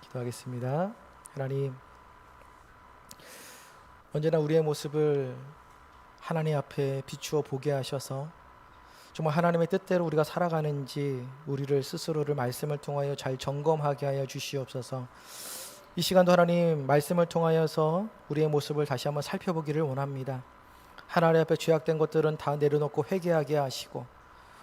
기도하겠습니다. 하나님, 언제나 우리의 모습을 하나님 앞에 비추어 보게 하셔서 정말 하나님의 뜻대로 우리가 살아가는지 우리를 스스로를 말씀을 통하여 잘 점검하게 하여 주시옵소서. 이 시간도 하나님 말씀을 통하여서 우리의 모습을 다시 한번 살펴보기를 원합니다. 하나님 앞에 죄악된 것들은 다 내려놓고 회개하게 하시고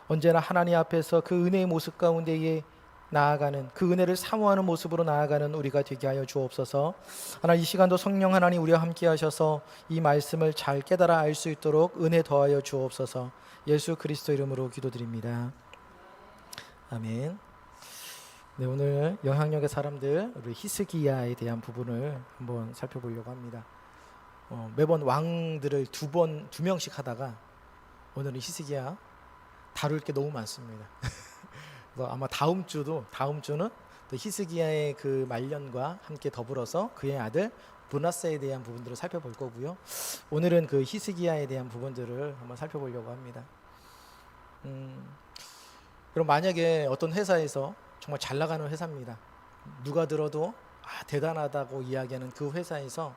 언제나 하나님 앞에서 그 은혜의 모습 가운데에 나아가는, 그 은혜를 사모하는 모습으로 나아가는 우리가 되게 하여 주옵소서. 하나님, 이 시간도 성령 하나님 우리와 함께 하셔서 이 말씀을 잘 깨달아 알 수 있도록 은혜 더하여 주옵소서. 예수 그리스도 이름으로 기도드립니다. 아멘. 네, 오늘 영향력의 사람들, 우리 히스기야에 대한 부분을 한번 살펴보려고 합니다. 매번 왕들을 두 명씩 하다가 오늘은 히스기야 다룰 게 너무 많습니다. 그래서 아마 다음 주는 또 히스기야의 그 말년과 함께 더불어서 그의 아들 브나스에 대한 부분들을 살펴볼 거고요. 오늘은 그 히스기야에 대한 부분들을 한번 살펴보려고 합니다. 그럼 만약에 어떤 회사에서 정말 잘 나가는 회사입니다. 누가 들어도 대단하다고 이야기하는 그 회사에서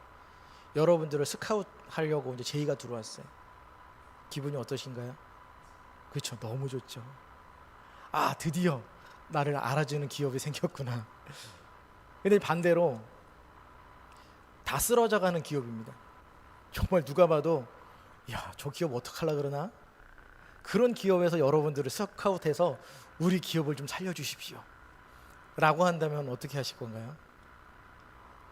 여러분들을 스카웃하려고 이제 제의가 들어왔어요. 기분이 어떠신가요? 그렇죠. 너무 좋죠. 드디어 나를 알아주는 기업이 생겼구나. 근데 반대로 다 쓰러져가는 기업입니다. 정말 누가 봐도 저 기업 어떡하려고 그러나? 그런 기업에서 여러분들을 스카웃해서 우리 기업을 좀 살려주십시오 라고 한다면 어떻게 하실 건가요?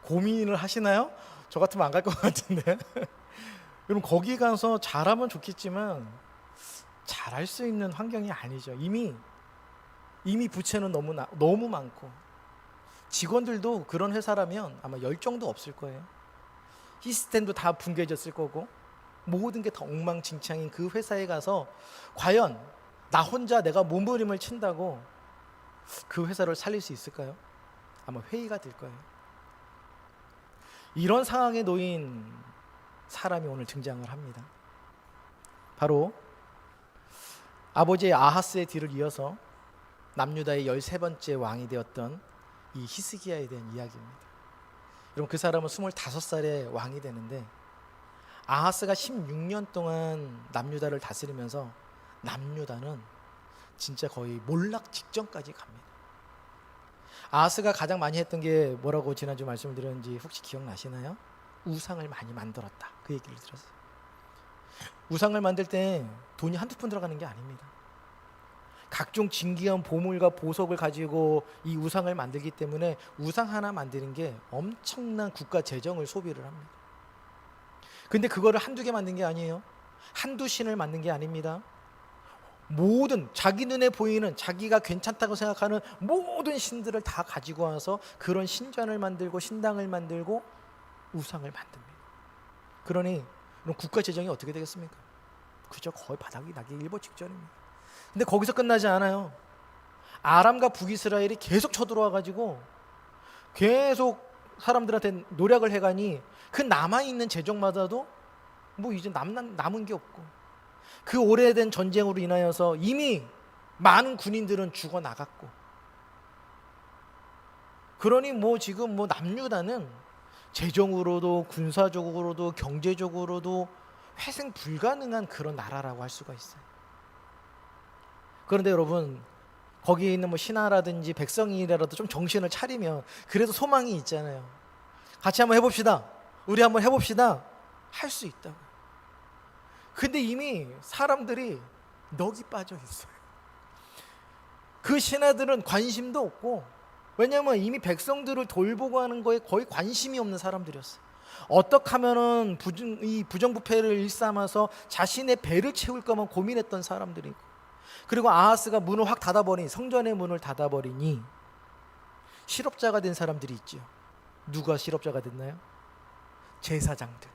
고민을 하시나요? 저 같으면 안 갈 것 같은데. 여러분, 거기 가서 잘하면 좋겠지만 잘할 수 있는 환경이 아니죠. 이미 부채는 너무 많고 직원들도 그런 회사라면 아마 열정도 없을 거예요. 시스템도 다 붕괴졌을 거고 모든 게 다 엉망진창인 그 회사에 가서 과연 나 혼자 내가 몸부림을 친다고 그 회사를 살릴 수 있을까요? 아마 회의가 될 거예요. 이런 상황에 놓인 사람이 오늘 등장을 합니다. 바로 아버지의 아하스의 뒤를 이어서 남유다의 13번째 왕이 되었던 이 히스기야에 대한 이야기입니다. 여러분, 그 사람은 25살에 왕이 되는데 아하스가 16년 동안 남유다를 다스리면서 남유다는 진짜 거의 몰락 직전까지 갑니다. 아하스가 가장 많이 했던 게 뭐라고 지난주 말씀을 드렸는지 혹시 기억나시나요? 우상을 많이 만들었다, 그 얘기를 들었어요. 우상을 만들 때 돈이 한두 푼 들어가는 게 아닙니다. 각종 진귀한 보물과 보석을 가지고 이 우상을 만들기 때문에 우상 하나 만드는 게 엄청난 국가 재정을 소비를 합니다. 근데 그거를 한두 개 만든 게 아니에요. 한두 신을 만든 게 아닙니다. 모든 자기 눈에 보이는, 자기가 괜찮다고 생각하는 모든 신들을 다 가지고 와서 그런 신전을 만들고 신당을 만들고 우상을 만듭니다. 그러니 그럼 국가 재정이 어떻게 되겠습니까? 그저 거의 바닥이 나기 일보 직전입니다. 근데 거기서 끝나지 않아요. 아람과 북이스라엘이 계속 쳐들어와가지고 계속 사람들한테 노력을 해가니 그 남아있는 재정마다도 뭐 이제 남은 게 없고, 그 오래된 전쟁으로 인하여서 이미 많은 군인들은 죽어나갔고, 그러니 뭐 지금 뭐 남유다는 재정으로도 군사적으로도 경제적으로도 회생 불가능한 그런 나라라고 할 수가 있어요. 그런데 여러분, 거기에 있는 뭐 신하라든지 백성이라도 좀 정신을 차리면 그래도 소망이 있잖아요. 같이 한번 해봅시다. 우리 한번 해봅시다. 할 수 있다고. 근데 이미 사람들이 넋이 빠져 있어요. 그 신하들은 관심도 없고, 왜냐하면 이미 백성들을 돌보고 하는 거에 거의 관심이 없는 사람들이었어요. 어떻게 하면은 이 부정부패를 일삼아서 자신의 배를 채울까만 고민했던 사람들이고, 그리고 아하스가 문을 확 닫아버리니, 성전의 문을 닫아버리니 실업자가 된 사람들이 있죠. 누가 실업자가 됐나요? 제사장들.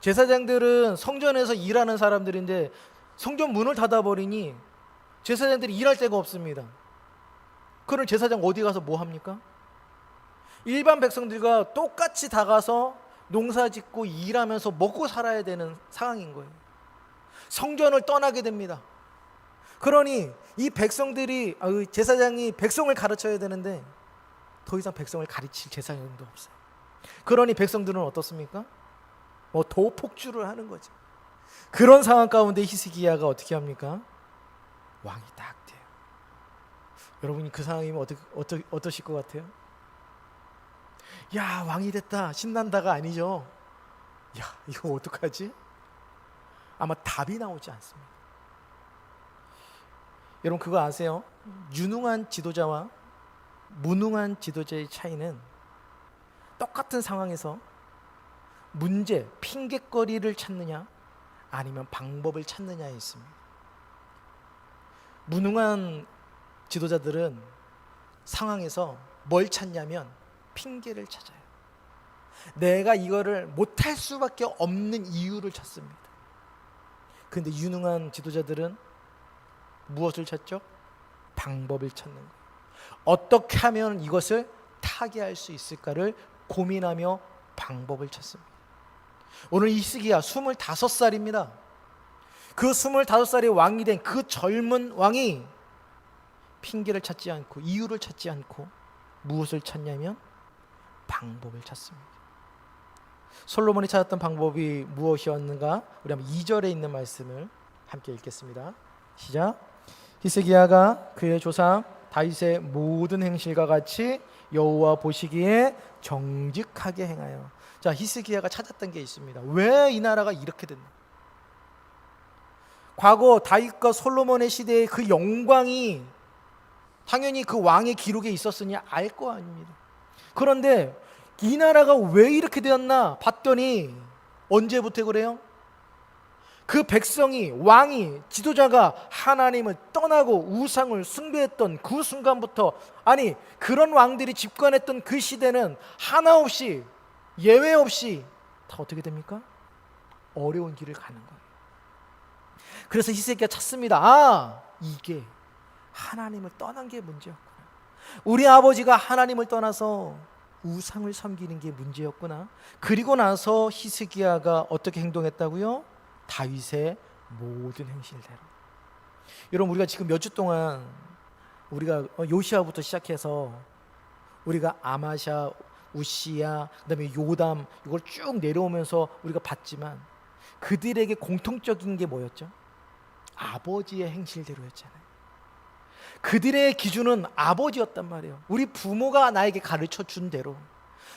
제사장들은 성전에서 일하는 사람들인데 성전 문을 닫아버리니 제사장들이 일할 데가 없습니다. 그럼 제사장 어디 가서 뭐 합니까? 일반 백성들과 똑같이 다 가서 농사 짓고 일하면서 먹고 살아야 되는 상황인 거예요. 성전을 떠나게 됩니다. 그러니 이 백성들이, 제사장이 백성을 가르쳐야 되는데 더 이상 백성을 가르칠 제사장도 없어요. 그러니 백성들은 어떻습니까? 도폭주를 하는 거죠. 그런 상황 가운데 히스기야가 어떻게 합니까? 왕이 딱 돼요. 여러분이 그 상황이면 어떠실 것 같아요? 야, 왕이 됐다, 신난다가 아니죠. 야, 이거 어떡하지? 아마 답이 나오지 않습니다. 여러분 그거 아세요? 유능한 지도자와 무능한 지도자의 차이는 똑같은 상황에서 문제, 핑곗거리를 찾느냐 아니면 방법을 찾느냐에 있습니다. 무능한 지도자들은 상황에서 뭘 찾냐면 핑계를 찾아요. 내가 이거를 못할 수밖에 없는 이유를 찾습니다. 그런데 유능한 지도자들은 무엇을 찾죠? 방법을 찾는 거예요. 어떻게 하면 이것을 타개할 수 있을까를 고민하며 방법을 찾습니다. 오늘 히스기야 25살입니다. 그 25살의 왕이 된 그 젊은 왕이 핑계를 찾지 않고 이유를 찾지 않고 무엇을 찾냐면 방법을 찾습니다. 솔로몬이 찾았던 방법이 무엇이었는가? 우리 한번 2절에 있는 말씀을 함께 읽겠습니다. 시작. 히스기야가 그의 조상 다윗의 모든 행실과 같이 여호와 보시기에 정직하게 행하여. 자, 히스기야가 찾았던 게 있습니다. 왜 이 나라가 이렇게 됐나? 과거 다윗과 솔로몬의 시대의 그 영광이 당연히 그 왕의 기록에 있었으니 알 거 아닙니다. 그런데 이 나라가 왜 이렇게 되었나 봤더니 언제부터 그래요? 그 백성이, 왕이, 지도자가 하나님을 떠나고 우상을 숭배했던 그 순간부터, 아니 그런 왕들이 집권했던 그 시대는 하나 없이, 예외 없이 다 어떻게 됩니까? 어려운 길을 가는 거예요. 그래서 히스기야가 찾습니다. 아, 이게 하나님을 떠난 게 문제였구나. 우리 아버지가 하나님을 떠나서 우상을 섬기는 게 문제였구나. 그리고 나서 히스기야가 어떻게 행동했다고요? 다윗의 모든 행실대로. 여러분 우리가 지금 몇 주 동안 우리가 요시아부터 시작해서 우리가 아마샤, 우시야, 그다음에 요담 이걸 쭉 내려오면서 우리가 봤지만 그들에게 공통적인 게 뭐였죠? 아버지의 행실대로였잖아요. 그들의 기준은 아버지였단 말이에요. 우리 부모가 나에게 가르쳐 준 대로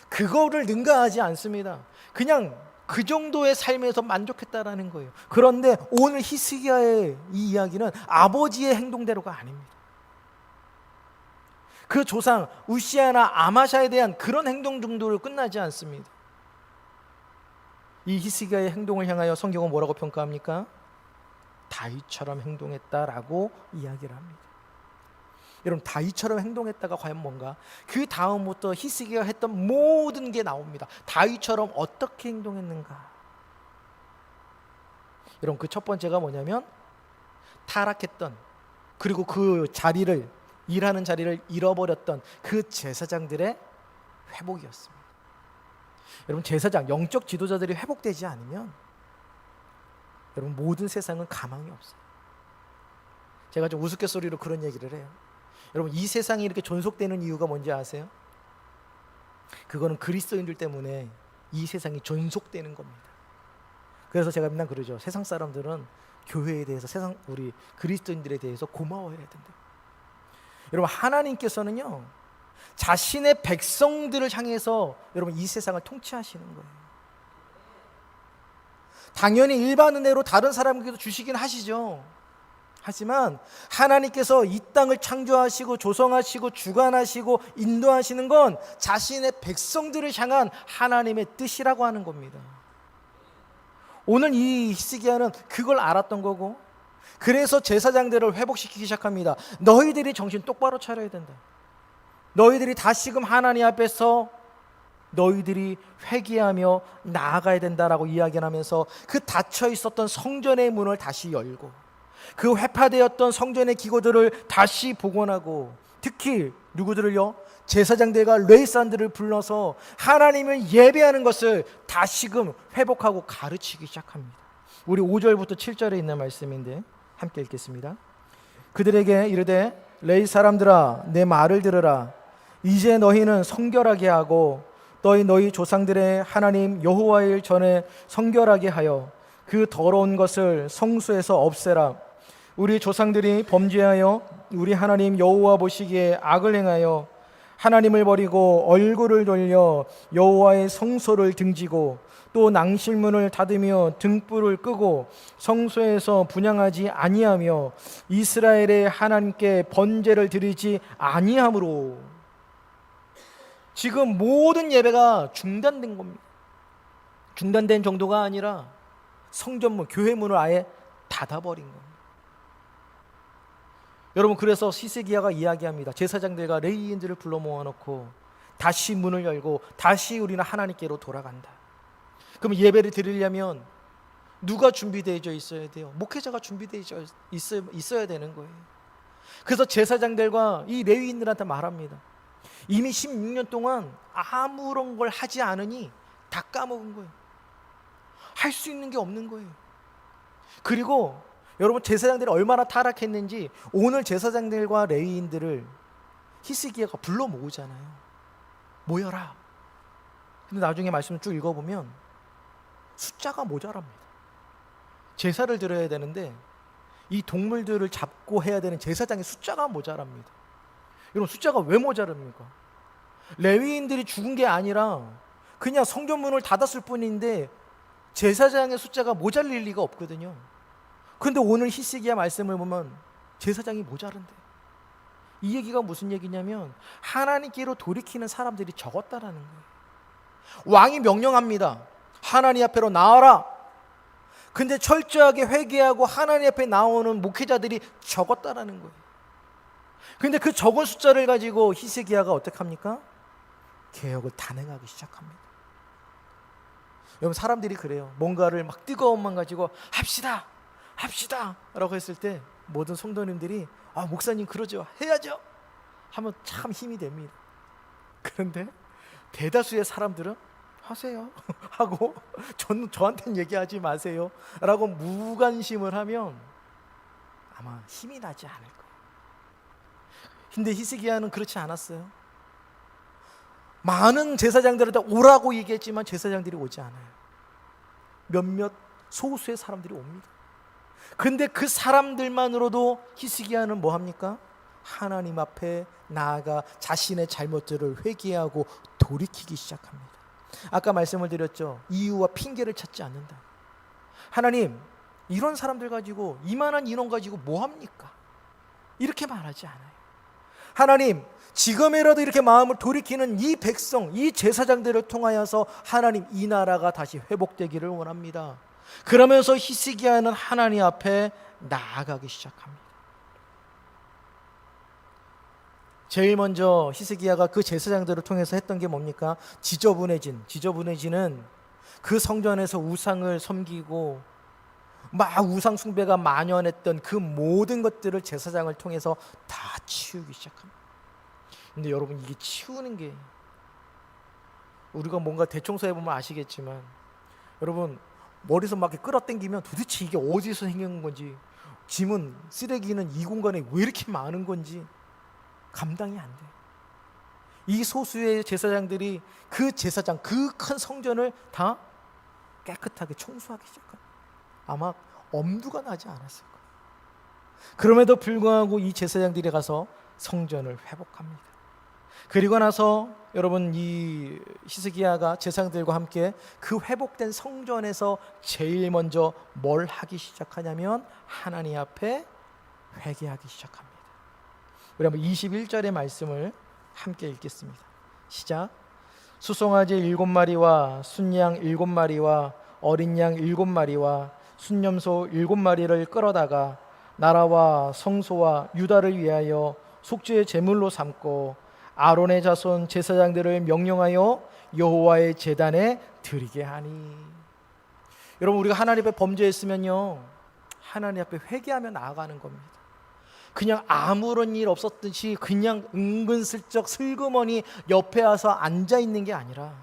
그거를 능가하지 않습니다. 그냥 그 정도의 삶에서 만족했다라는 거예요. 그런데 오늘 히스기야의 이 이야기는 아버지의 행동대로가 아닙니다. 그 조상 우시야나 아마샤에 대한 그런 행동 정도로 끝나지 않습니다. 이 히스기야의 행동을 향하여 성경은 뭐라고 평가합니까? 다윗처럼 행동했다라고 이야기를 합니다. 여러분 다윗처럼 행동했다가 과연 뭔가? 그 다음부터 히스기야가 했던 모든 게 나옵니다. 다윗처럼 어떻게 행동했는가? 여러분 그 첫 번째가 뭐냐면 타락했던, 그리고 그 자리를, 일하는 자리를 잃어버렸던 그 제사장들의 회복이었습니다. 여러분 제사장, 영적 지도자들이 회복되지 않으면 여러분 모든 세상은 가망이 없어요. 제가 좀 우스갯소리로 그런 얘기를 해요. 여러분 이 세상이 이렇게 존속되는 이유가 뭔지 아세요? 그거는 그리스도인들 때문에 이 세상이 존속되는 겁니다. 그래서 제가 맨날 그러죠. 세상 사람들은 교회에 대해서, 세상 우리 그리스도인들에 대해서 고마워해야 된다. 여러분 하나님께서는요 자신의 백성들을 향해서 여러분 이 세상을 통치하시는 거예요. 당연히 일반 은혜로 다른 사람에게도 주시긴 하시죠. 하지만 하나님께서 이 땅을 창조하시고 조성하시고 주관하시고 인도하시는 건 자신의 백성들을 향한 하나님의 뜻이라고 하는 겁니다. 오늘 이 히스기야는 그걸 알았던 거고, 그래서 제사장들을 회복시키기 시작합니다. 너희들이 정신 똑바로 차려야 된다. 너희들이 다시금 하나님 앞에서 너희들이 회개하며 나아가야 된다라고 이야기를 하면서 그 닫혀 있었던 성전의 문을 다시 열고 그 회파되었던 성전의 기구들을 다시 복원하고, 특히 누구들을요? 제사장들과 레위사람들을 불러서 하나님을 예배하는 것을 다시금 회복하고 가르치기 시작합니다. 우리 5절부터 7절에 있는 말씀인데 함께 읽겠습니다. 그들에게 이르되 레위 사람들아 내 말을 들으라. 이제 너희는 성결하게 하고 너희 조상들의 하나님 여호와의 일 전에 성결하게 하여 그 더러운 것을 성소에서 없애라. 우리 조상들이 범죄하여 우리 하나님 여호와 보시기에 악을 행하여 하나님을 버리고 얼굴을 돌려 여호와의 성소를 등지고 또 낭실문을 닫으며 등불을 끄고 성소에서 분향하지 아니하며 이스라엘의 하나님께 번제를 드리지 아니하므로. 지금 모든 예배가 중단된 겁니다. 중단된 정도가 아니라 성전문, 교회문을 아예 닫아버린 겁니다. 여러분, 그래서 히스기야가 이야기합니다. 제사장들과 레위인들을 불러 모아놓고 다시 문을 열고 다시 우리는 하나님께로 돌아간다. 그럼 예배를 드리려면 누가 준비되어 있어야 돼요? 목회자가 준비되어 있어야 되는 거예요. 그래서 제사장들과 이 레위인들한테 말합니다. 이미 16년 동안 아무런 걸 하지 않으니 다 까먹은 거예요. 할 수 있는 게 없는 거예요. 그리고 여러분, 제사장들이 얼마나 타락했는지 오늘 제사장들과 레위인들을 히스기야가 불러 모으잖아요. 모여라. 근데 나중에 말씀을 쭉 읽어보면 숫자가 모자랍니다. 제사를 드려야 되는데 이 동물들을 잡고 해야 되는 제사장의 숫자가 모자랍니다. 여러분, 숫자가 왜 모자랍니까? 레위인들이 죽은 게 아니라 그냥 성전문을 닫았을 뿐인데 제사장의 숫자가 모자랄 리가 없거든요. 그런데 오늘 히스기야 말씀을 보면 제사장이 모자른데, 이 얘기가 무슨 얘기냐면 하나님께로 돌이키는 사람들이 적었다라는 거예요. 왕이 명령합니다. 하나님 앞에로 나와라. 근데 철저하게 회개하고 하나님 앞에 나오는 목회자들이 적었다라는 거예요. 근데 그 적은 숫자를 가지고 히스기야가 어떻게 합니까? 개혁을 단행하기 시작합니다. 여러분, 사람들이 그래요. 뭔가를 막 뜨거운 마음 가지고 합시다 라고 했을 때 모든 성도님들이 목사님 그러죠, 해야죠 하면 참 힘이 됩니다. 그런데 대다수의 사람들은 하세요 하고 저한테는 얘기하지 마세요 라고 무관심을 하면 아마 힘이 나지 않을 거예요. 근데 히스기야는 그렇지 않았어요. 많은 제사장들한테 오라고 얘기했지만 제사장들이 오지 않아요. 몇몇 소수의 사람들이 옵니다. 근데 그 사람들만으로도 히스기야는 뭐 합니까? 하나님 앞에 나아가 자신의 잘못들을 회개하고 돌이키기 시작합니다. 아까 말씀을 드렸죠. 이유와 핑계를 찾지 않는다. 하나님, 이런 사람들 가지고, 이만한 인원 가지고 뭐 합니까? 이렇게 말하지 않아요. 하나님, 지금이라도 이렇게 마음을 돌이키는 이 백성, 이 제사장들을 통하여서 하나님, 이 나라가 다시 회복되기를 원합니다. 그러면서 히스기야는 하나님 앞에 나아가기 시작합니다. 제일 먼저 히스기야가 그 제사장들을 통해서 했던 게 뭡니까? 지저분해지는 그 성전에서 우상을 섬기고 막 우상 숭배가 만연했던 그 모든 것들을 제사장을 통해서 다 치우기 시작합니다. 근데 여러분, 이게 치우는 게, 우리가 뭔가 대청소 해보면 아시겠지만, 여러분, 머리에서 막 끌어당기면 도대체 이게 어디서 생긴 건지, 짐은, 쓰레기는 이 공간에 왜 이렇게 많은 건지 감당이 안 돼요. 이 소수의 제사장들이 그 제사장, 그 큰 성전을 다 깨끗하게 청소하기 시작합니다. 아마 엄두가 나지 않았을 거예요. 그럼에도 불구하고 이 제사장들이 가서 성전을 회복합니다. 그리고 나서 여러분, 이 히스기야가 제사장들과 함께 그 회복된 성전에서 제일 먼저 뭘 하기 시작하냐면 하나님 앞에 회개하기 시작합니다. 우리 한번 21절의 말씀을 함께 읽겠습니다. 시작. 수송아지 7마리와 순양 7마리와 어린 양 7마리와 순염소 7마리를 끌어다가 나라와 성소와 유다를 위하여 속죄의 제물로 삼고 아론의 자손 제사장들을 명령하여 여호와의 제단에 드리게 하니. 여러분, 우리가 하나님 앞에 범죄했으면요, 하나님 앞에 회개하며 나아가는 겁니다. 그냥 아무런 일 없었듯이 그냥 은근슬쩍 슬그머니 옆에 와서 앉아있는 게 아니라,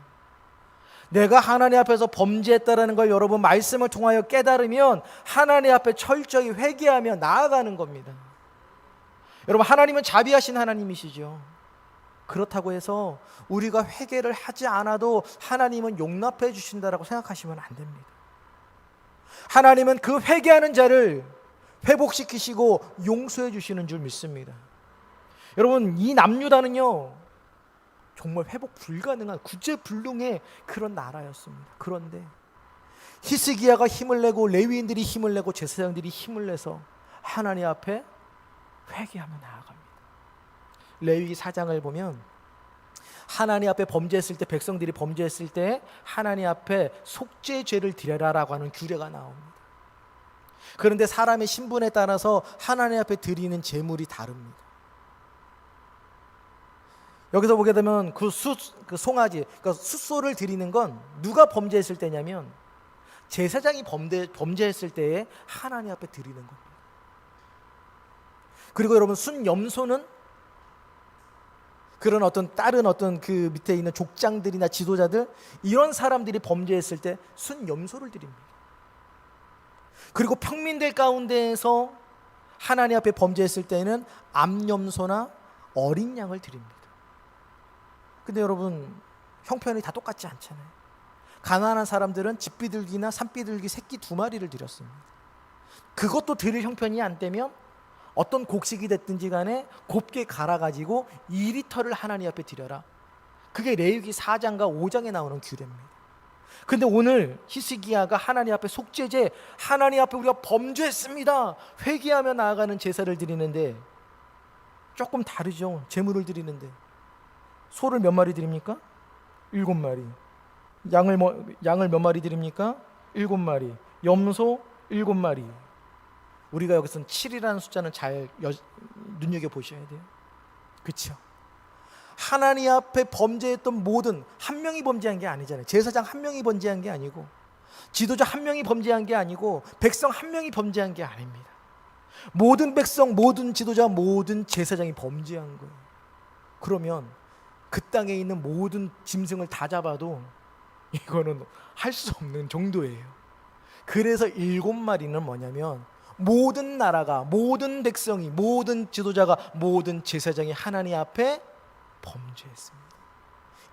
내가 하나님 앞에서 범죄했다라는 걸 여러분 말씀을 통하여 깨달으면 하나님 앞에 철저히 회개하며 나아가는 겁니다. 여러분, 하나님은 자비하신 하나님이시죠. 그렇다고 해서 우리가 회개를 하지 않아도 하나님은 용납해 주신다라고 생각하시면 안 됩니다. 하나님은 그 회개하는 자를 회복시키시고 용서해 주시는 줄 믿습니다. 여러분, 이 남유다는요 정말 회복 불가능한 구제불능의 그런 나라였습니다. 그런데 히스기야가 힘을 내고 레위인들이 힘을 내고 제사장들이 힘을 내서 하나님 앞에 회개하며 나아갑니다. 레위기 4장을 보면 하나님 앞에 범죄했을 때, 백성들이 범죄했을 때 하나님 앞에 속죄죄를 드려라라고 하는 규례가 나옵니다. 그런데 사람의 신분에 따라서 하나님 앞에 드리는 제물이 다릅니다. 여기서 보게 되면 그 송아지, 그러니까 숫소를 드리는 건 누가 범죄했을 때냐면 제사장이 범죄했을 때에 하나님 앞에 드리는 겁니다. 그리고 여러분, 순염소는 그런 다른 그 밑에 있는 족장들이나 지도자들, 이런 사람들이 범죄했을 때 순염소를 드립니다. 그리고 평민들 가운데에서 하나님 앞에 범죄했을 때는 암염소나 어린 양을 드립니다. 근데 여러분, 형편이 다 똑같지 않잖아요. 가난한 사람들은 집비둘기나 산비둘기 새끼 2마리를 드렸습니다. 그것도 드릴 형편이 안 되면 어떤 곡식이 됐든지 간에 곱게 갈아가지고 2리터를 하나님 앞에 드려라. 그게 레위기 4장과 5장에 나오는 규례입니다. 근데 오늘 히스기야가 하나님 앞에 속죄제, 하나님 앞에 우리가 범죄했습니다, 회개하며 나아가는 제사를 드리는데 조금 다르죠. 제물을 드리는데 소를 몇 마리 드립니까? 7마리. 양을 몇 마리 드립니까? 7마리. 염소 7마리. 우리가 여기서는 7이라는 숫자는 잘 눈여겨보셔야 돼요. 그렇죠? 하나님 앞에 범죄했던 모든, 한 명이 범죄한 게 아니잖아요. 제사장 한 명이 범죄한 게 아니고, 지도자 한 명이 범죄한 게 아니고, 백성 한 명이 범죄한 게 아닙니다. 모든 백성, 모든 지도자, 모든 제사장이 범죄한 거예요. 그러면 그 땅에 있는 모든 짐승을 다 잡아도 이거는 할 수 없는 정도예요. 그래서 7마리는 뭐냐면 모든 나라가, 모든 백성이, 모든 지도자가, 모든 제사장이 하나님 앞에 범죄했습니다.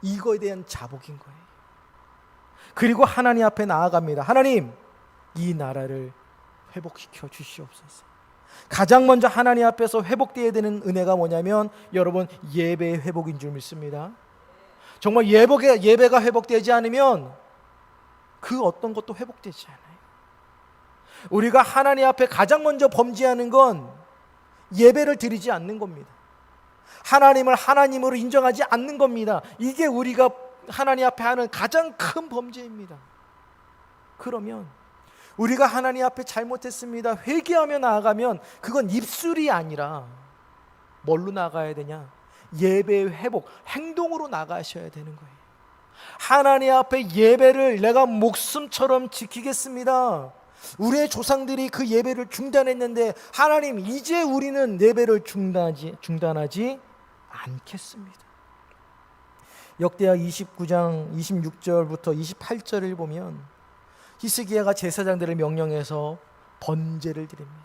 이거에 대한 자복인 거예요. 그리고 하나님 앞에 나아갑니다. 하나님, 이 나라를 회복시켜 주시옵소서. 가장 먼저 하나님 앞에서 회복되어야 되는 은혜가 뭐냐면 여러분, 예배의 회복인 줄 믿습니다. 정말 예배가 회복되지 않으면 그 어떤 것도 회복되지 않아요. 우리가 하나님 앞에 가장 먼저 범죄하는 건 예배를 드리지 않는 겁니다. 하나님을 하나님으로 인정하지 않는 겁니다. 이게 우리가 하나님 앞에 하는 가장 큰 범죄입니다. 그러면 우리가 하나님 앞에 잘못했습니다, 회개하며 나아가면 그건 입술이 아니라 뭘로 나가야 되냐? 예배의 회복, 행동으로 나가셔야 되는 거예요. 하나님 앞에 예배를 내가 목숨처럼 지키겠습니다. 우리의 조상들이 그 예배를 중단했는데 하나님, 이제 우리는 예배를 중단하지 않겠습니다. 역대하 29장 26절부터 28절을 보면 히스기야가 제사장들을 명령해서 번제를 드립니다.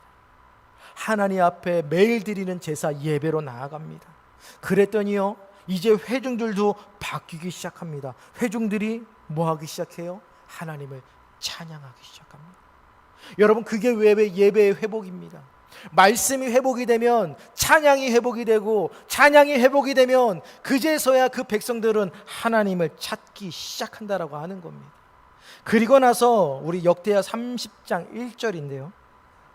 하나님 앞에 매일 드리는 제사 예배로 나아갑니다. 그랬더니요, 이제 회중들도 바뀌기 시작합니다. 회중들이 뭐 하기 시작해요? 하나님을 찬양하기 시작합니다. 여러분, 그게 예배의 회복입니다. 말씀이 회복이 되면 찬양이 회복이 되고, 찬양이 회복이 되면 그제서야 그 백성들은 하나님을 찾기 시작한다라고 하는 겁니다. 그리고 나서 우리 역대하 30장 1절인데요,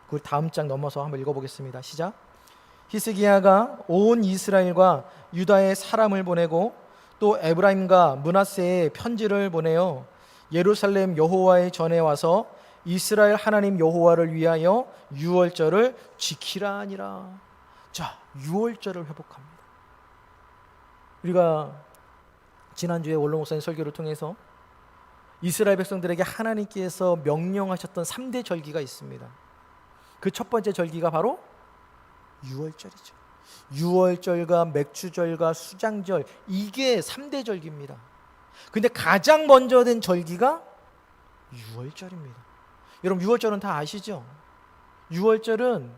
그 다음 장 넘어서 한번 읽어보겠습니다. 시작. 히스기야가 온 이스라엘과 유다의 사람을 보내고 또 에브라임과 므낫세에 편지를 보내어 예루살렘 여호와의 전에 와서 이스라엘 하나님 여호와를 위하여 유월절을 지키라 하니라. 자, 유월절을 회복합니다. 우리가 지난주에 원로 목사님 설교를 통해서 이스라엘 백성들에게 하나님께서 명령하셨던 3대 절기가 있습니다. 그 첫 번째 절기가 바로 유월절이죠. 유월절과 맥주절과 수장절, 이게 3대 절기입니다. 근데 가장 먼저 된 절기가 유월절입니다. 여러분, 유월절은 다 아시죠? 유월절은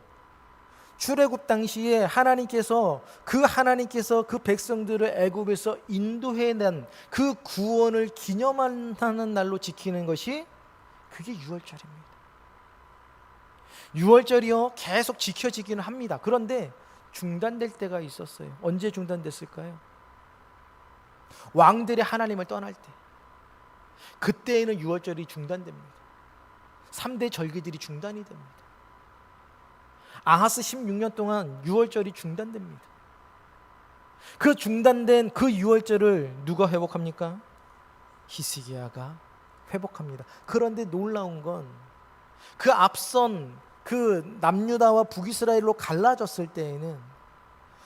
출애굽 당시에 하나님께서 그 백성들을 애굽에서 인도해낸 그 구원을 기념하는 날로 지키는 것이 그게 유월절입니다. 유월절이요 계속 지켜지기는 합니다. 그런데 중단될 때가 있었어요. 언제 중단됐을까요? 왕들이 하나님을 떠날 때, 그때에는 유월절이 중단됩니다. 3대 절기들이 중단이 됩니다. 아하스 16년 동안 유월절이 중단됩니다. 그 중단된 그 유월절을 누가 회복합니까? 히스기야가 회복합니다. 그런데 놀라운 건 그 앞선 그 남유다와 북이스라엘로 갈라졌을 때에는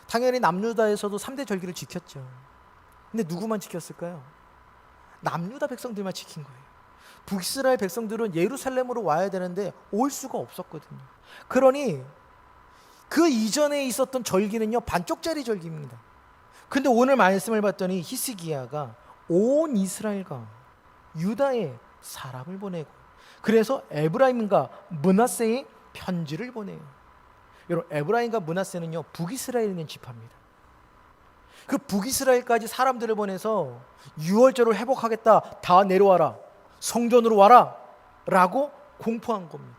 당연히 남유다에서도 3대 절기를 지켰죠. 근데 누구만 지켰을까요? 남유다 백성들만 지킨 거예요. 북이스라엘 백성들은 예루살렘으로 와야 되는데 올 수가 없었거든요. 그러니 그 이전에 있었던 절기는요 반쪽짜리 절기입니다. 근데 오늘 말씀을 봤더니 히스기야가 온 이스라엘과 유다에 사람을 보내고, 그래서 에브라임과 므낫세에 편지를 보내요. 여러분, 에브라임과 므낫세는요 북이스라엘에 있는 지파입니다. 그 북이스라엘까지 사람들을 보내서 유월절을 회복하겠다, 다 내려와라, 성전으로 와라 라고 공포한 겁니다.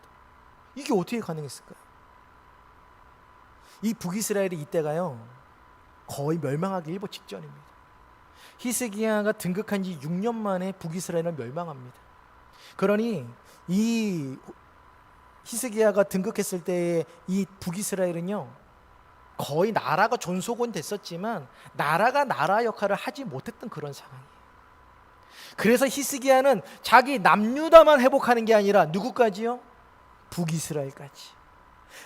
이게 어떻게 가능했을까요? 이 북이스라엘이 이때가요 거의 멸망하기 일보 직전입니다. 히스기야가 등극한 지 6년 만에 북이스라엘은 멸망합니다. 그러니 이 히스기야가 등극했을 때의 이 북이스라엘은요 거의 나라가 존속은 됐었지만 나라가 나라 역할을 하지 못했던 그런 상황이에요. 그래서 히스기야는 자기 남유다만 회복하는 게 아니라 누구까지요? 북이스라엘까지.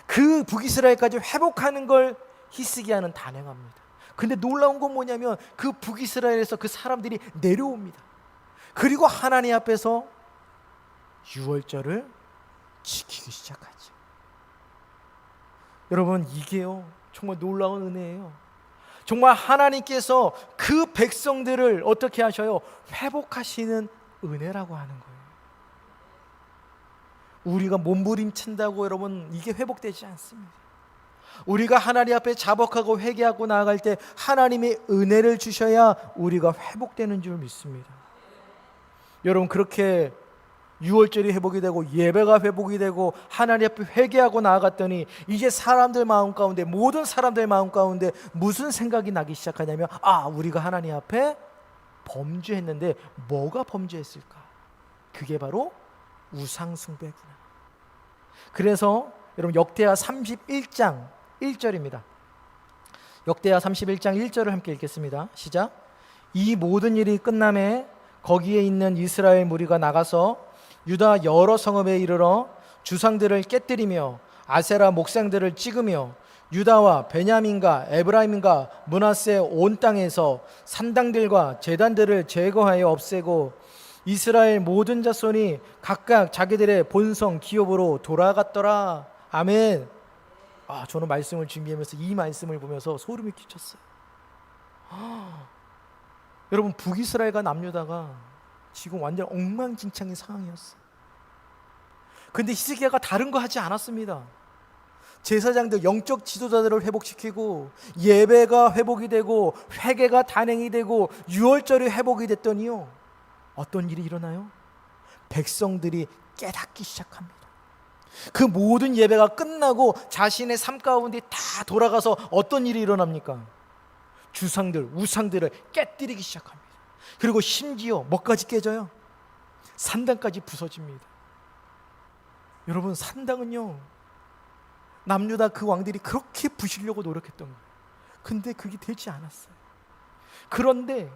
그 북이스라엘까지 회복하는 걸 히스기야는 단행합니다. 근데 놀라운 건 뭐냐면 그 북이스라엘에서 그 사람들이 내려옵니다. 그리고 하나님 앞에서 유월절을 지키기 시작하죠. 여러분, 이게요 정말 놀라운 은혜예요. 정말 하나님께서 그 백성들을 어떻게 하셔요? 회복하시는 은혜라고 하는 거예요. 우리가 몸부림친다고 여러분 이게 회복되지 않습니다. 우리가 하나님 앞에 자복하고 회개하고 나아갈 때 하나님의 은혜를 주셔야 우리가 회복되는 줄 믿습니다. 여러분, 그렇게 유월절이 회복이 되고 예배가 회복이 되고 하나님 앞에 회개하고 나아갔더니 이제 사람들 마음 가운데, 모든 사람들 마음 가운데 무슨 생각이 나기 시작하냐면, 우리가 하나님 앞에 범죄했는데 뭐가 범죄했을까? 그게 바로 우상 숭배구나. 그래서 여러분 역대하 31장 1절입니다. 역대하 31장 1절을 함께 읽겠습니다. 시작. 이 모든 일이 끝남에 거기에 있는 이스라엘 무리가 나가서 유다 여러 성읍에 이르러 주상들을 깨뜨리며 아세라 목상들을 찍으며 유다와 베냐민과 에브라임과 므낫세 온 땅에서 산당들과 제단들을 제거하여 없애고 이스라엘 모든 자손이 각각 자기들의 본성 기업으로 돌아갔더라. 아멘. 저는 말씀을 준비하면서 이 말씀을 보면서 소름이 끼쳤어요. 여러분, 북이스라엘과 남유다가 지금 완전 엉망진창인 상황이었어요. 근데 히스기야가 다른 거 하지 않았습니다. 제사장들, 영적 지도자들을 회복시키고 예배가 회복이 되고 회개가 단행이 되고 유월절이 회복이 됐더니요 어떤 일이 일어나요? 백성들이 깨닫기 시작합니다. 그 모든 예배가 끝나고 자신의 삶 가운데 다 돌아가서 어떤 일이 일어납니까? 주상들, 우상들을 깨뜨리기 시작합니다. 그리고 심지어 뭐까지 깨져요? 산당까지 부서집니다. 여러분, 산당은요 남유다 그 왕들이 그렇게 부시려고 노력했던 거예요. 근데 그게 되지 않았어요. 그런데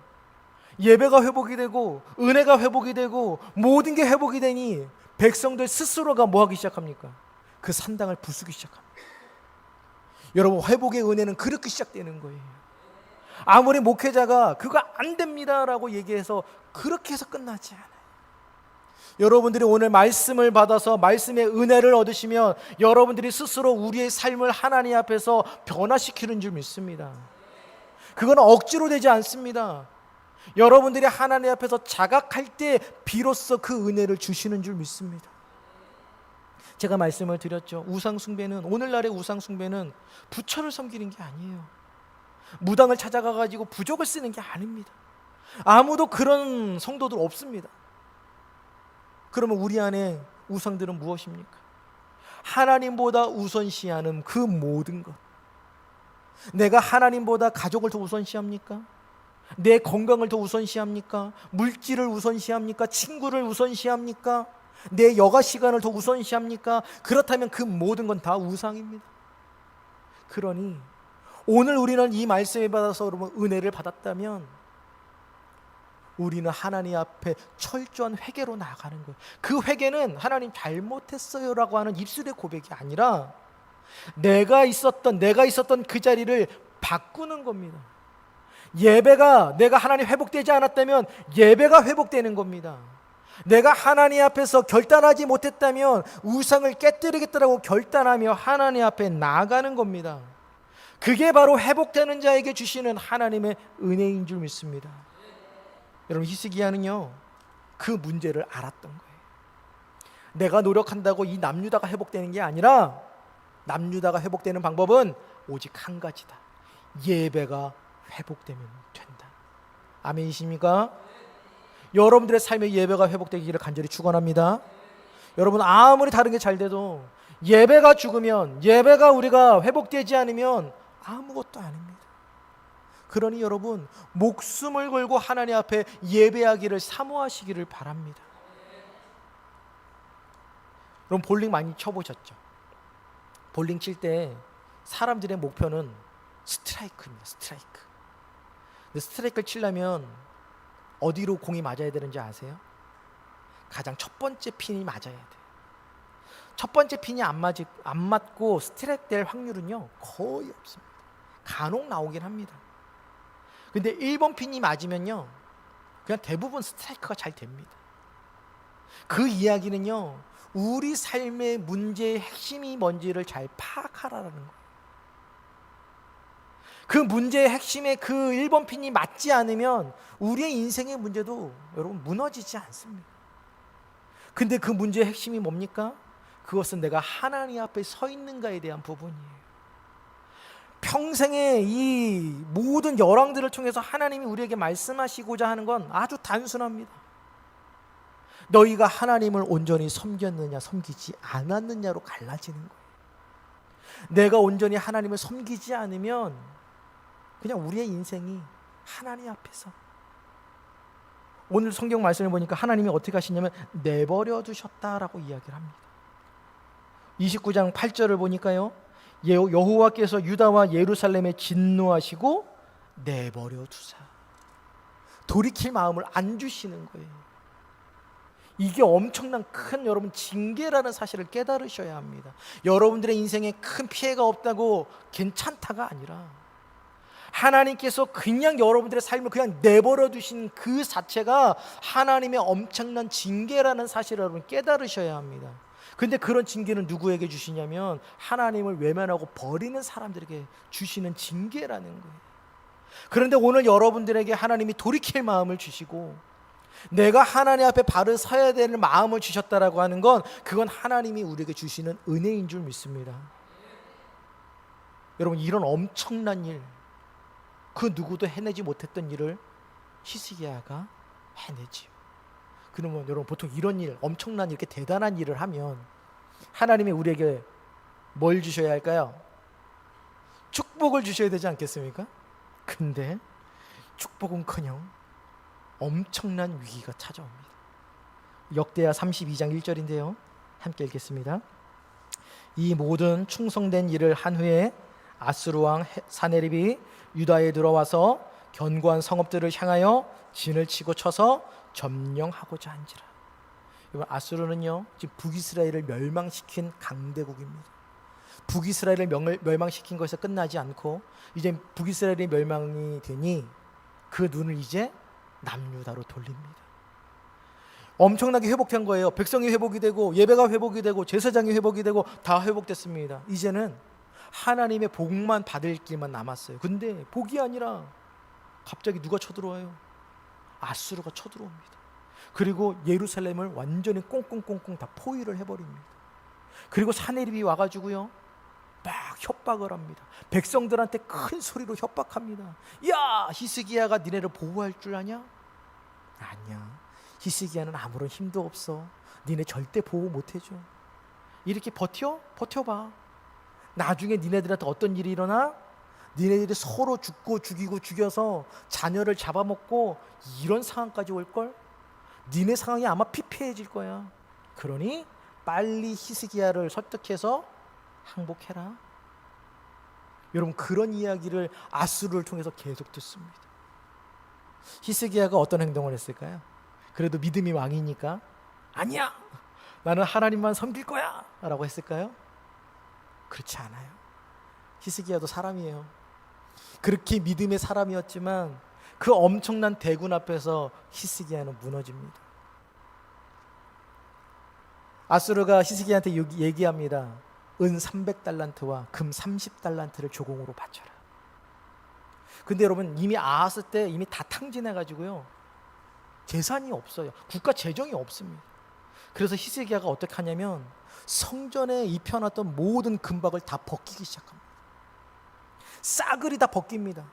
예배가 회복이 되고 은혜가 회복이 되고 모든 게 회복이 되니 백성들 스스로가 뭐 하기 시작합니까? 그 산당을 부수기 시작합니다. 여러분, 회복의 은혜는 그렇게 시작되는 거예요. 아무리 목회자가 그거 안 됩니다라고 얘기해서 그렇게 해서 끝나지 않아요. 여러분들이 오늘 말씀을 받아서 말씀의 은혜를 얻으시면 여러분들이 스스로 우리의 삶을 하나님 앞에서 변화시키는 줄 믿습니다. 그건 억지로 되지 않습니다. 여러분들이 하나님 앞에서 자각할 때 비로소 그 은혜를 주시는 줄 믿습니다. 제가 말씀을 드렸죠. 우상 숭배는, 오늘날의 우상 숭배는 부처를 섬기는 게 아니에요. 무당을 찾아가 가지고 부적을 쓰는 게 아닙니다. 아무도 그런 성도들 없습니다. 그러면 우리 안에 우상들은 무엇입니까? 하나님보다 우선시하는 그 모든 것. 내가 하나님보다 가족을 더 우선시합니까? 내 건강을 더 우선시합니까? 물질을 우선시합니까? 친구를 우선시합니까? 내 여가 시간을 더 우선시합니까? 그렇다면 그 모든 건 다 우상입니다. 그러니 오늘 우리는 이 말씀에 받아서 여러분 은혜를 받았다면 우리는 하나님 앞에 철저한 회개로 나아가는 거예요. 그 회개는 하나님 잘못했어요 라고 하는 입술의 고백이 아니라 내가 있었던 그 자리를 바꾸는 겁니다. 예배가 내가 하나님 회복되지 않았다면 예배가 회복되는 겁니다. 내가 하나님 앞에서 결단하지 못했다면 우상을 깨뜨리겠다라고 결단하며 하나님 앞에 나아가는 겁니다. 그게 바로 회복되는 자에게 주시는 하나님의 은혜인 줄 믿습니다. 여러분, 히스기야는요 그 문제를 알았던 거예요. 내가 노력한다고 이 남유다가 회복되는 게 아니라 남유다가 회복되는 방법은 오직 한 가지다. 예배가 회복되면 된다. 아멘이십니까? 여러분들의 삶의 예배가 회복되기를 간절히 축원합니다. 여러분, 아무리 다른 게 잘 돼도 예배가 죽으면, 예배가 우리가 회복되지 않으면 아무것도 아닙니다. 그러니 여러분, 목숨을 걸고 하나님 앞에 예배하기를 사모하시기를 바랍니다. 여러분, 볼링 많이 쳐보셨죠? 볼링 칠 때 사람들의 목표는 스트라이크입니다. 스트라이크. 근데 스트라이크를 치려면 어디로 공이 맞아야 되는지 아세요? 가장 첫 번째 핀이 맞아야 돼요. 첫 번째 핀이 안 맞고 스트라이크 될 확률은요 거의 없습니다. 간혹 나오긴 합니다. 근데 1번 핀이 맞으면요 그냥 대부분 스트라이크가 잘 됩니다. 그 이야기는요 우리 삶의 문제의 핵심이 뭔지를 잘 파악하라는 거예요. 그 문제의 핵심에 그 1번 핀이 맞지 않으면 우리의 인생의 문제도 여러분 무너지지 않습니다. 근데 그 문제의 핵심이 뭡니까? 그것은 내가 하나님 앞에 서 있는가에 대한 부분이에요. 평생의 이 모든 열왕들을 통해서 하나님이 우리에게 말씀하시고자 하는 건 아주 단순합니다. 너희가 하나님을 온전히 섬겼느냐 섬기지 않았느냐로 갈라지는 거예요. 내가 온전히 하나님을 섬기지 않으면 그냥 우리의 인생이 하나님 앞에서, 오늘 성경 말씀을 보니까 하나님이 어떻게 하시냐면 내버려 두셨다라고 이야기를 합니다. 29장 8절을 보니까요 여호와께서 유다와 예루살렘에 진노하시고 내버려 두사, 돌이킬 마음을 안 주시는 거예요. 이게 엄청난 큰 여러분 징계라는 사실을 깨달으셔야 합니다. 여러분들의 인생에 큰 피해가 없다고 괜찮다가 아니라 하나님께서 그냥 여러분들의 삶을 그냥 내버려 두신 그 자체가 하나님의 엄청난 징계라는 사실을 여러분 깨달으셔야 합니다. 근데 그런 징계는 누구에게 주시냐면 하나님을 외면하고 버리는 사람들에게 주시는 징계라는 거예요. 그런데 오늘 여러분들에게 하나님이 돌이킬 마음을 주시고 내가 하나님 앞에 바로 서야 되는 마음을 주셨다라고 하는 건 그건 하나님이 우리에게 주시는 은혜인 줄 믿습니다. 여러분, 이런 엄청난 일, 그 누구도 해내지 못했던 일을 히스기야가 해내지요. 그러면 여러분, 보통 이런 일, 엄청난 이렇게 대단한 일을 하면 하나님이 우리에게 뭘 주셔야 할까요? 축복을 주셔야 되지 않겠습니까? 근데 축복은커녕 엄청난 위기가 찾아옵니다. 역대하 32장 1절인데요 함께 읽겠습니다. 이 모든 충성된 일을 한 후에 아수르 왕 사네립이 유다에 들어와서 견고한 성읍들을 향하여 진을 치고 쳐서 점령하고자 한지라. 이번 아수르는요 지금 북이스라엘을 멸망시킨 강대국입니다. 북이스라엘을 멸망시킨 것에서 끝나지 않고 이제 북이스라엘이 멸망이 되니 그 눈을 이제 남유다로 돌립니다. 엄청나게 회복된 거예요. 백성이 회복이 되고 예배가 회복이 되고 제사장이 회복이 되고 다 회복됐습니다. 이제는 하나님의 복만 받을 길만 남았어요. 근데 복이 아니라 갑자기 누가 쳐들어와요? 아수르가 쳐들어옵니다. 그리고 예루살렘을 완전히 꽁꽁꽁꽁 다 포위를 해버립니다. 그리고 사내립이 와가지고요 막 협박을 합니다. 백성들한테 큰 소리로 협박합니다. 야, 히스기야가 니네를 보호할 줄 아냐? 아니야, 히스기야는 아무런 힘도 없어. 니네 절대 보호 못해줘. 이렇게 버텨봐. 나중에 니네들한테 어떤 일이 일어나? 니네들이 서로 죽고 죽이고 죽여서 자녀를 잡아먹고 이런 상황까지 올걸? 니네 상황이 아마 피폐해질 거야. 그러니 빨리 히스기야를 설득해서 항복해라. 여러분, 그런 이야기를 아수르를 통해서 계속 듣습니다. 히스기야가 어떤 행동을 했을까요? 그래도 믿음이 왕이니까 아니야, 나는 하나님만 섬길 거야 라고 했을까요? 그렇지 않아요. 히스기야도 사람이에요. 그렇게 믿음의 사람이었지만 그 엄청난 대군 앞에서 히스기야는 무너집니다. 아수르가 히스기야한테 얘기합니다. 은 300달란트와 금 30달란트를 조공으로 바쳐라. 근데 여러분, 이미 아하스 때 이미 다 탕진해가지고요 재산이 없어요. 국가 재정이 없습니다. 그래서 히스기야가 어떻게 하냐면 성전에 입혀놨던 모든 금박을 다 벗기기 시작합니다. 싸그리 다 벗깁니다.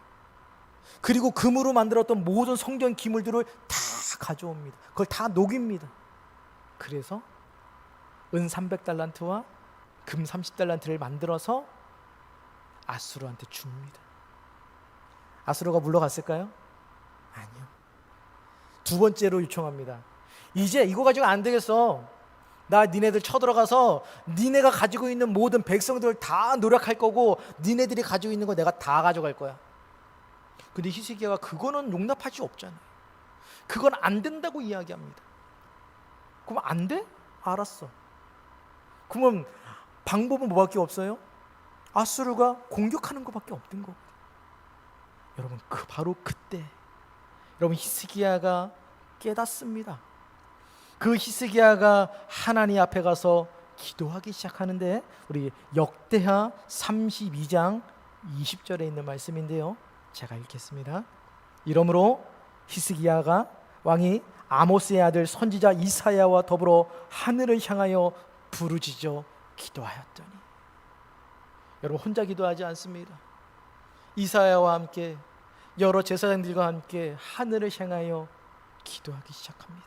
그리고 금으로 만들었던 모든 성전 기물들을 다 가져옵니다. 그걸 다 녹입니다. 그래서 은 300달란트와 금 30달란트를 만들어서 아수르한테 줍니다. 아수르가 물러갔을까요? 아니요. 두 번째로 요청합니다. 이제 이거 가지고 안 되겠어. 나 니네들 쳐들어가서 니네가 가지고 있는 모든 백성들을 다 노력할 거고 니네들이 가지고 있는 거 내가 다 가져갈 거야. 근데 히스기야가 그거는 용납할 수 없잖아요. 그건 안 된다고 이야기합니다. 그럼 안 돼? 알았어. 그러면 방법은 뭐밖에 없어요? 아수르가 공격하는 것밖에 없는 거거든요. 여러분, 바로 그때 여러분 히스기야가 깨닫습니다. 그 히스기야가 하나님 앞에 가서 기도하기 시작하는데 우리 역대하 32장 20절에 있는 말씀인데요, 제가 읽겠습니다. 이러므로 히스기야가 왕이 아모스의 아들 선지자 이사야와 더불어 하늘을 향하여 부르짖어 기도하였더니, 여러분 혼자 기도하지 않습니다. 이사야와 함께 여러 제사장들과 함께 하늘을 향하여 기도하기 시작합니다.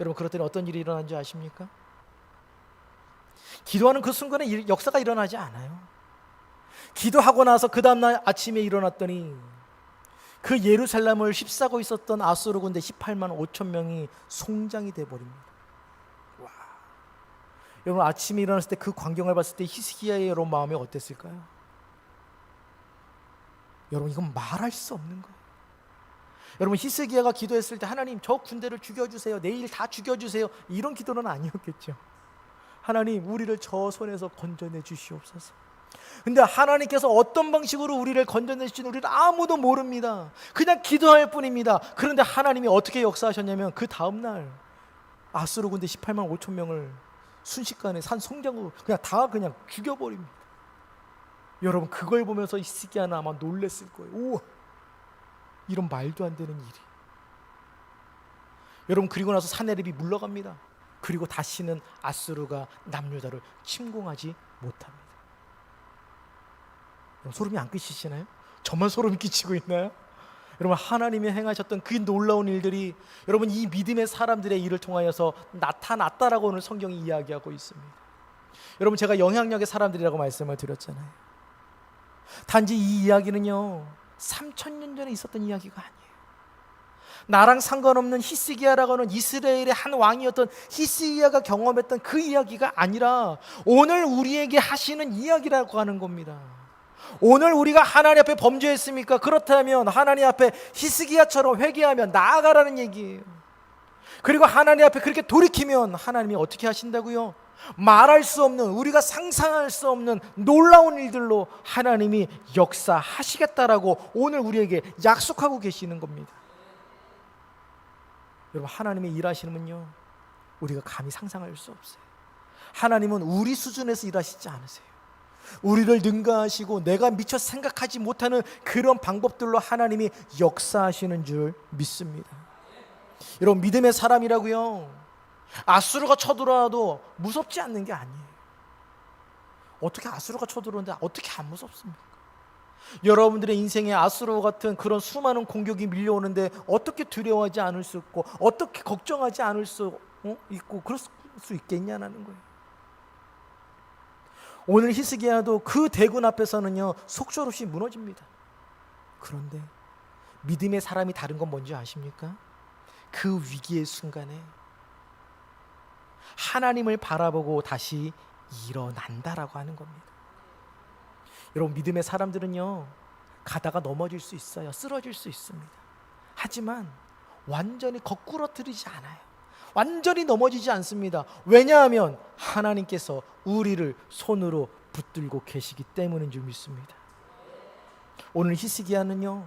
여러분, 그럴 때는 어떤 일이 일어난 줄 아십니까? 기도하는 그 순간에 역사가 일어나지 않아요. 기도하고 나서 그 다음날 아침에 일어났더니 그 예루살렘을 휩싸고 있었던 아수르 군대 18만 5천 명이 송장이 되어버립니다. 와. 여러분, 아침에 일어났을 때 그 광경을 봤을 때 히스기야의 여러분 마음이 어땠을까요? 여러분, 이건 말할 수 없는 거예요. 여러분, 히스기야가 기도했을 때 하나님 저 군대를 죽여주세요, 내일 다 죽여주세요, 이런 기도는 아니었겠죠. 하나님, 우리를 저 손에서 건져내 주시옵소서. 근데 하나님께서 어떤 방식으로 우리를 건져내실지는 우리는 아무도 모릅니다. 그냥 기도할 뿐입니다. 그런데 하나님이 어떻게 역사하셨냐면 그 다음날 아수르 군대 18만 5천 명을 순식간에 산 송장으로 그냥 죽여버립니다. 여러분, 그걸 보면서 히스기야는 아마 놀랬을 거예요. 우와, 이런 말도 안 되는 일이. 여러분, 그리고 나서 사내립이 물러갑니다. 그리고 다시는 아수르가 남유다를 침공하지 못합니다. 소름이 안 끼치시나요? 저만 소름이 끼치고 있나요? 여러분, 하나님이 행하셨던 그 놀라운 일들이 여러분 이 믿음의 사람들의 일을 통하여서 나타났다라고 오늘 성경이 이야기하고 있습니다. 여러분, 제가 영향력의 사람들이라고 말씀을 드렸잖아요. 단지 이 이야기는요 3000년 전에 있었던 이야기가 아니에요. 나랑 상관없는 히스기야라고 하는 이스라엘의 한 왕이었던 히스기야가 경험했던 그 이야기가 아니라 오늘 우리에게 하시는 이야기라고 하는 겁니다. 오늘 우리가 하나님 앞에 범죄했습니까? 그렇다면 하나님 앞에 히스기야처럼 회개하며 나아가라는 얘기예요. 그리고 하나님 앞에 그렇게 돌이키면 하나님이 어떻게 하신다고요? 말할 수 없는, 우리가 상상할 수 없는 놀라운 일들로 하나님이 역사하시겠다라고 오늘 우리에게 약속하고 계시는 겁니다. 여러분, 하나님의 일하시는군요 우리가 감히 상상할 수 없어요. 하나님은 우리 수준에서 일하시지 않으세요. 우리를 능가하시고 내가 미처 생각하지 못하는 그런 방법들로 하나님이 역사하시는 줄 믿습니다. 여러분, 믿음의 사람이라고요 아수르가 쳐들어와도 무섭지 않는 게 아니에요. 어떻게 아수르가 쳐들어오는데 어떻게 안 무섭습니까? 여러분들의 인생에 아수르 같은 그런 수많은 공격이 밀려오는데 어떻게 두려워하지 않을 수 있고 어떻게 걱정하지 않을 수 있고 그럴 수 있겠냐는 거예요. 오늘 히스기야도 그 대군 앞에서는요 속절없이 무너집니다. 그런데 믿음의 사람이 다른 건 뭔지 아십니까? 그 위기의 순간에 하나님을 바라보고 다시 일어난다라고 하는 겁니다. 여러분, 믿음의 사람들은요 가다가 넘어질 수 있어요. 쓰러질 수 있습니다. 하지만 완전히 거꾸러뜨리지 않아요. 완전히 넘어지지 않습니다. 왜냐하면 하나님께서 우리를 손으로 붙들고 계시기 때문인 줄 믿습니다. 오늘 히스기야는요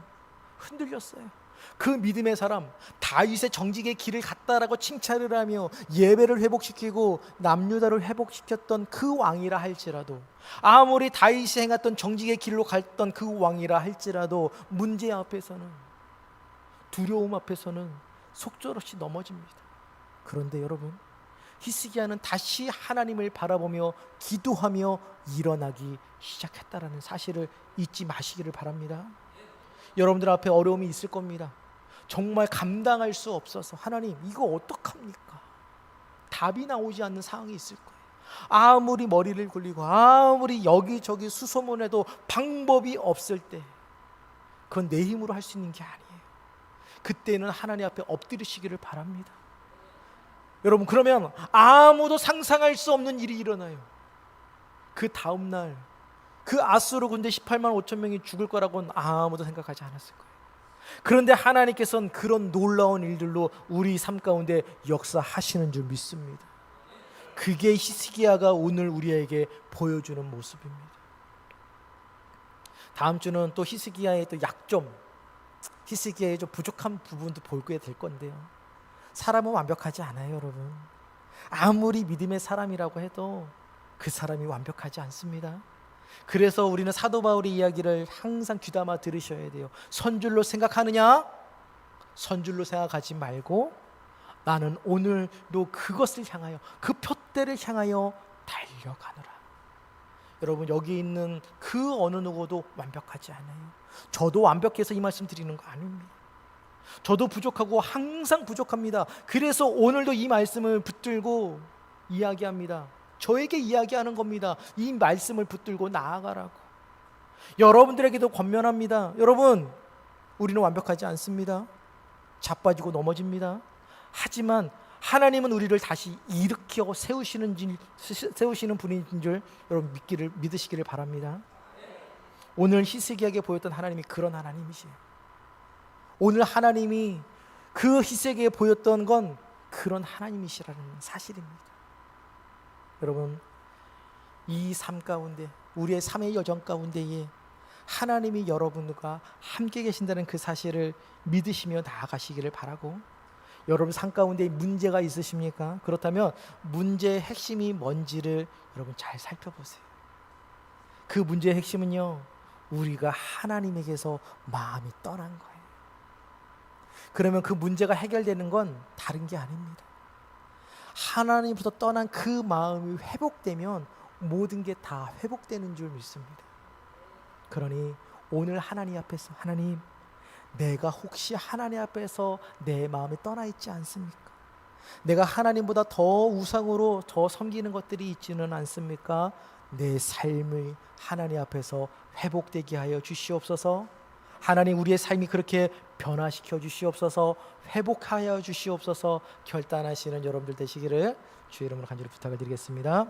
흔들렸어요. 그 믿음의 사람, 다윗의 정직의 길을 갔다라고 칭찬을 하며 예배를 회복시키고 남유다를 회복시켰던 그 왕이라 할지라도, 아무리 다윗이 행했던 정직의 길로 갔던 그 왕이라 할지라도 문제 앞에서는, 두려움 앞에서는 속절없이 넘어집니다. 그런데 여러분, 히스기야는 다시 하나님을 바라보며 기도하며 일어나기 시작했다라는 사실을 잊지 마시기를 바랍니다. 여러분들 앞에 어려움이 있을 겁니다. 정말 감당할 수 없어서 하나님 이거 어떡합니까? 답이 나오지 않는 상황이 있을 거예요. 아무리 머리를 굴리고 아무리 여기저기 수소문해도 방법이 없을 때 그건 내 힘으로 할 수 있는 게 아니에요. 그때는 하나님 앞에 엎드리시기를 바랍니다. 여러분, 그러면 아무도 상상할 수 없는 일이 일어나요. 그 다음날 그 아수르 군대 18만 5천 명이 죽을 거라고는 아무도 생각하지 않았을 거예요. 그런데 하나님께서는 그런 놀라운 일들로 우리 삶 가운데 역사하시는 줄 믿습니다. 그게 히스기야가 오늘 우리에게 보여주는 모습입니다. 다음 주는 또 히스기야의 또 약점, 히스기야의 좀 부족한 부분도 보게 될 건데요. 사람은 완벽하지 않아요, 여러분. 아무리 믿음의 사람이라고 해도 그 사람이 완벽하지 않습니다. 그래서 우리는 사도 바울의 이야기를 항상 귀담아 들으셔야 돼요. 선줄로 생각하느냐? 선줄로 생각하지 말고 나는 오늘도 그것을 향하여, 그 표대를 향하여 달려가노라. 여러분, 여기 있는 그 어느 누구도 완벽하지 않아요. 저도 완벽해서 이 말씀 드리는 거 아닙니다. 저도 부족하고 항상 부족합니다. 그래서 오늘도 이 말씀을 붙들고 이야기합니다. 저에게 이야기하는 겁니다. 이 말씀을 붙들고 나아가라고. 여러분들에게도 권면합니다. 여러분, 우리는 완벽하지 않습니다. 자빠지고 넘어집니다. 하지만 하나님은 우리를 다시 일으켜 세우시는 분인 줄 여러분 믿으시기를 바랍니다. 오늘 히스기야에게 보였던 하나님이 그런 하나님이시에요. 오늘 하나님이 그 히스기야에게 보였던 건 그런 하나님이시라는 사실입니다. 여러분, 이 삶 가운데, 우리의 삶의 여정 가운데에 하나님이 여러분과 함께 계신다는 그 사실을 믿으시며 나아가시기를 바라고, 여러분 삶 가운데 문제가 있으십니까? 그렇다면 문제의 핵심이 뭔지를 여러분 잘 살펴보세요. 그 문제의 핵심은요, 우리가 하나님에게서 마음이 떠난 거예요. 그러면 그 문제가 해결되는 건 다른 게 아닙니다. 하나님부터 떠난 그 마음이 회복되면 모든 게 다 회복되는 줄 믿습니다. 그러니 오늘 하나님 앞에서, 하나님, 내가 혹시 하나님 앞에서 내 마음이 떠나 있지 않습니까? 내가 하나님보다 더 우상으로 더 섬기는 것들이 있지는 않습니까? 내 삶을 하나님 앞에서 회복되게 하여 주시옵소서. 하나님, 우리의 삶이 그렇게 변화시켜 주시옵소서. 회복하여 주시옵소서. 결단하시는 여러분들 되시기를 주의 이름으로 간절히 부탁을 드리겠습니다.